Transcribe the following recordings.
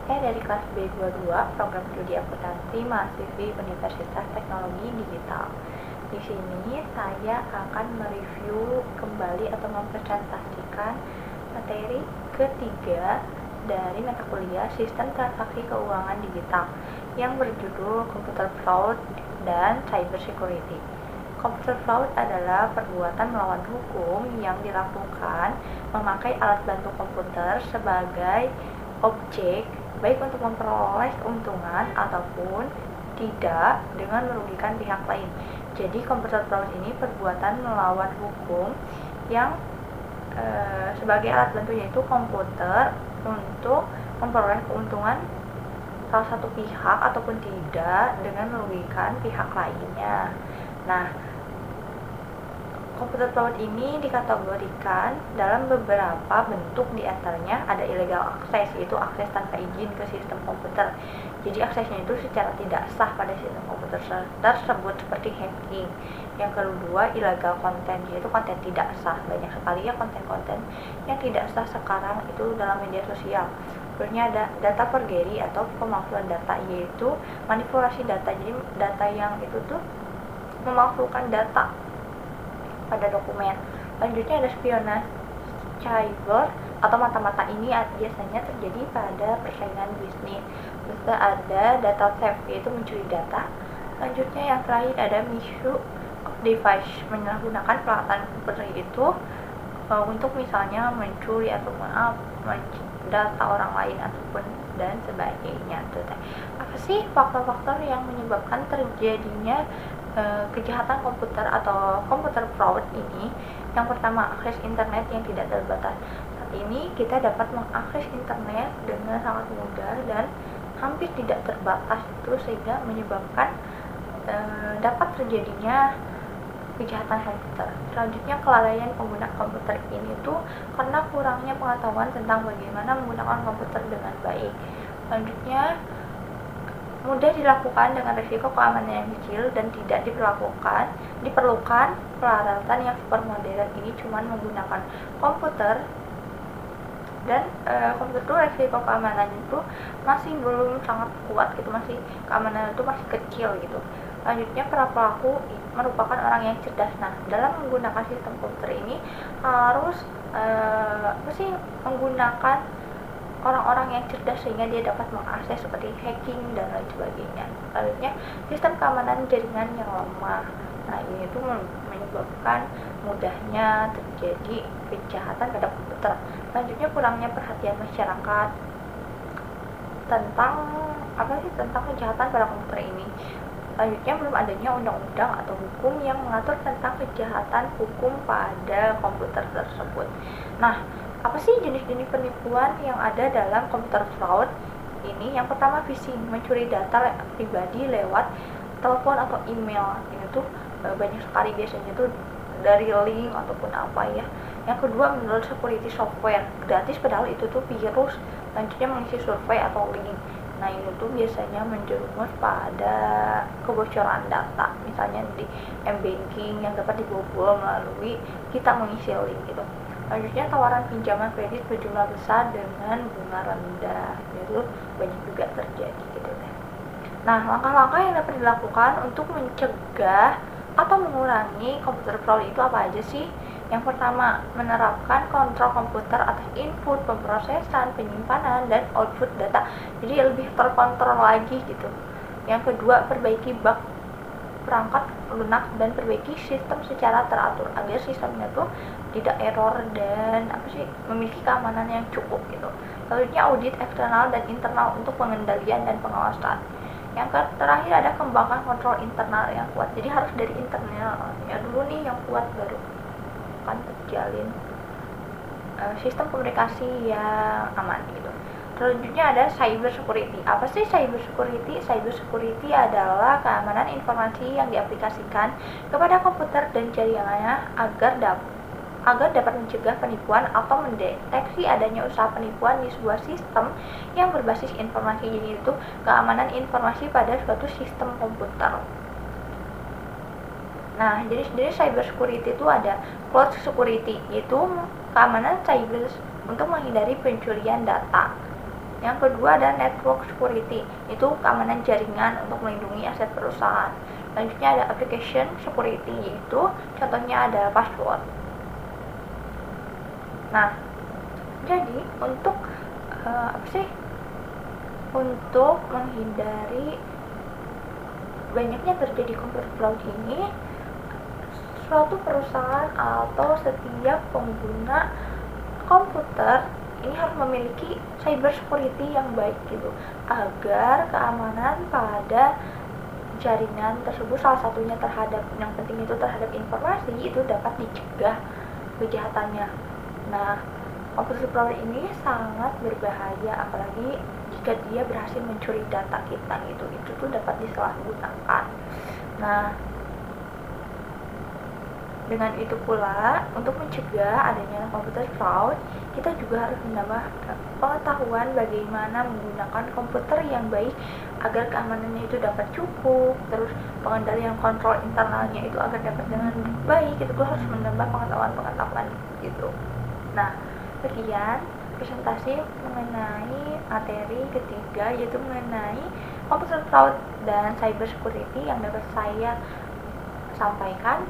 Dari kelas B22 Program Studi Akuntansi mahasiswi Universitas Teknologi Digital. Di sini saya akan mereview kembali atau mempresentasikan materi ketiga dari mata kuliah Sistem Transaksi Keuangan Digital yang berjudul Computer Fraud dan Cyber Security. Computer fraud adalah perbuatan melawan hukum yang dilakukan memakai alat bantu komputer sebagai objek, baik untuk memperoleh keuntungan ataupun tidak dengan merugikan pihak lain. Jadi computer fraud ini perbuatan melawan hukum yang sebagai alat bantunya itu komputer untuk memperoleh keuntungan salah satu pihak ataupun tidak dengan merugikan pihak lainnya. Nah, computer fraud ini dikategorikan dalam beberapa bentuk, diantaranya ada illegal access, yaitu akses tanpa izin ke sistem komputer. Jadi aksesnya itu secara tidak sah pada sistem komputer tersebut seperti hacking. Yang kedua, illegal content, yaitu konten tidak sah. Banyak sekali ya konten-konten yang tidak sah sekarang itu dalam media sosial. Berikutnya ada data forgery atau pemalsuan data, yaitu manipulasi data. Jadi data yang itu tuh memalsukan data pada dokumen. Selanjutnya ada spionase cyber atau mata-mata ini biasanya terjadi pada persaingan bisnis. Terus ada data theft, yaitu mencuri data. Selanjutnya yang terakhir ada misuse of device, menyalahgunakan peralatan komputer itu untuk misalnya mencuri atau data orang lain ataupun dan sebagainya. Apa sih faktor-faktor yang menyebabkan terjadinya kejahatan komputer atau computer fraud ini? Yang pertama, akses internet yang tidak terbatas. Saat ini kita dapat mengakses internet dengan sangat mudah dan hampir tidak terbatas itu, sehingga menyebabkan dapat terjadinya kejahatan komputer. Selanjutnya, kelalaian pengguna komputer ini tuh karena kurangnya pengetahuan tentang bagaimana menggunakan komputer dengan baik. Selanjutnya, mudah dilakukan dengan risiko keamanan yang kecil dan tidak diperlukan peralatan yang super modern. Ini cuma menggunakan komputer dan komputer itu risiko keamanan itu masih belum sangat kuat gitu, masih keamanan itu masih kecil gitu. Selanjutnya, para pelaku merupakan orang yang cerdas. Nah, dalam menggunakan sistem komputer ini harus menggunakan orang-orang yang cerdas sehingga dia dapat mengakses seperti hacking dan lain sebagainya. Selanjutnya, sistem keamanan jaringan yang lemah. Nah, ini tuh menyebabkan mudahnya terjadi kejahatan pada komputer. Selanjutnya, kurangnya perhatian masyarakat tentang kejahatan pada komputer ini. Selanjutnya, belum adanya undang-undang atau hukum yang mengatur tentang kejahatan hukum pada komputer tersebut. Nah, apa sih jenis-jenis penipuan yang ada dalam computer fraud ini? Yang pertama, phishing, mencuri data pribadi lewat telepon atau email. Ini tuh banyak sekali biasanya tuh dari link ataupun apa ya. Yang kedua, menurut security software gratis padahal itu tuh virus. Selanjutnya, mengisi survei atau link. Nah, ini tuh biasanya menjerumus pada kebocoran data, misalnya di m-banking yang dapat dibobol melalui kita mengisi link gitu. Selanjutnya, tawaran pinjaman kredit berjumlah besar dengan bunga rendah, itu banyak juga terjadi gitu kan. Nah, langkah-langkah yang dapat dilakukan untuk mencegah atau mengurangi computer fraud itu apa aja sih? Yang pertama, menerapkan kontrol komputer atas input, pemrosesan, penyimpanan, dan output data. Jadi lebih terkontrol lagi gitu. Yang kedua, perbaiki bug perangkat lunak dan perbaiki sistem secara teratur agar sistemnya tuh tidak error dan memiliki keamanan yang cukup gitu. Selanjutnya, audit eksternal dan internal untuk pengendalian dan pengawasan. Yang terakhir ada kembangkan kontrol internal yang kuat. Jadi harus dari internalnya dulu nih yang kuat, baru akan terjalin sistem komunikasi yang aman gitu. Selanjutnya ada cyber security. Apa sih cyber security? Cyber security adalah keamanan informasi yang diaplikasikan kepada komputer dan jaringannya agar dapat mencegah penipuan atau mendeteksi adanya usaha penipuan di sebuah sistem yang berbasis informasi. Jadi itu keamanan informasi pada suatu sistem komputer. Nah, jenis-jenis cyber security itu ada cloud security, yaitu keamanan cyber untuk menghindari pencurian data. Yang kedua ada network security, itu keamanan jaringan untuk melindungi aset perusahaan. Selanjutnya ada application security, yaitu contohnya ada password. Nah, jadi untuk untuk menghindari banyaknya terjadi komputer fraud ini, suatu perusahaan atau setiap pengguna komputer ini harus memiliki cyber security yang baik gitu, agar keamanan pada jaringan tersebut, salah satunya terhadap, yang penting itu terhadap informasi, itu dapat dicegah kejahatannya. Nah, komputer fraud ini sangat berbahaya, apalagi jika dia berhasil mencuri data kita gitu, itu tuh dapat disalahgunakan. Nah, dengan itu pula, untuk mencegah adanya komputer fraud, kita juga harus menambah pengetahuan bagaimana menggunakan komputer yang baik agar keamanannya itu dapat cukup, terus pengendalian kontrol internalnya itu agar dapat dengan baik. Itu harus menambah pengetahuan gitu. Nah, sekian presentasi mengenai materi ketiga, yaitu mengenai komputer fraud dan cyber security yang dapat saya sampaikan.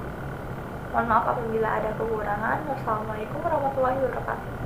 Mohon maaf apabila ada kekurangan. Wassalamualaikum warahmatullahi wabarakatuh.